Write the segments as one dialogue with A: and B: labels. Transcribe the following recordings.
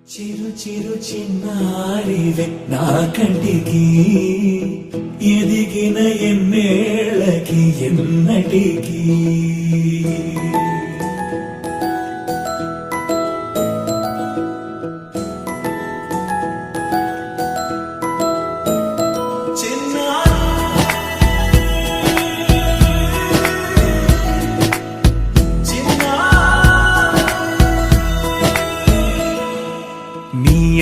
A: చిరు చిరు చిన్నారివే నా కంటికి ఎదిగిన ఎన్నేళ్ళకి ఎన్నటికి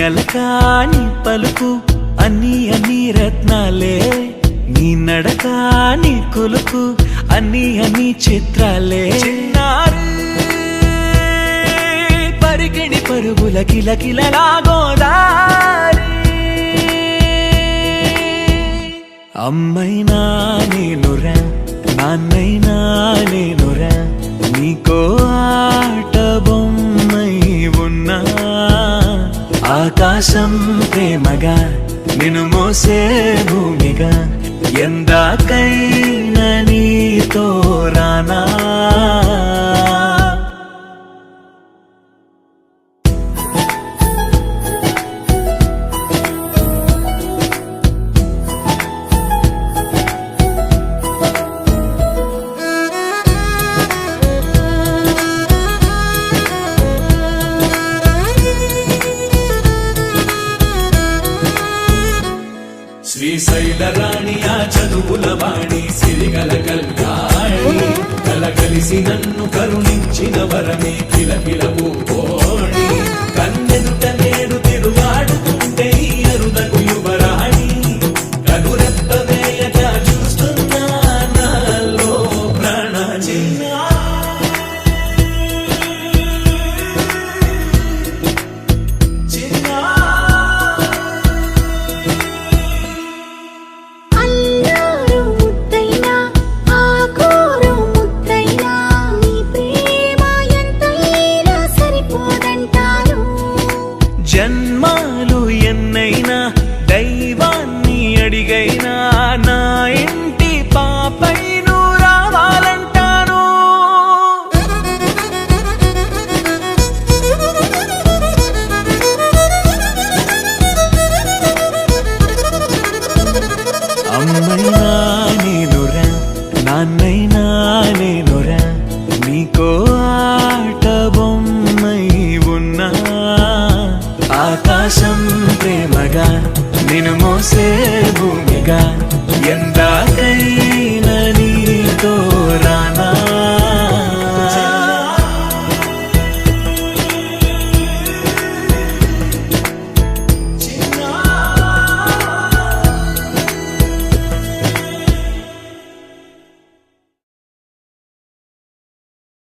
A: అలకాని పలుకు అన్ని రత్నాలే నీ నడకాని కొలుకు అన్ని చిత్రాలే పరికిణి పరుగుల కిలకిలలాగోదారి అమ్మైనా నేనురా నాన్నైనా నేనురా నీకో ఆట బొమ్మై ఉన్నా ఆకాశం ప్రేమగా నిన్ను మోసే భూమిగా ఎందాకైనా నీతో రానా శ్రీశైల రాణి ఆ చదువుల వాణి సిరిగల కల్గాణి కలగలిసి నన్ను కరుణించిన వరమే కిలకిలవు కోణి కన్నెదుట నేడు తిరుగాడుతుంటే ఈ అరుదకు యువరాణి కనురెప్ప వేయక చూస్తున్నా నాలో ప్రాణ చిన్నా జన్మాలు ఎన్నైనా దైవాన్ని అడిగైనా నా ఇంటి పాపై నువ్వు రావాలంటాను అమ్మైనా నేనురా నాన్నైనా నేనురా నీకో ఆట బొమ్మై ఉన్నా ఆకాశం ప్రేమగా నిన్ను మోసే భూమిగా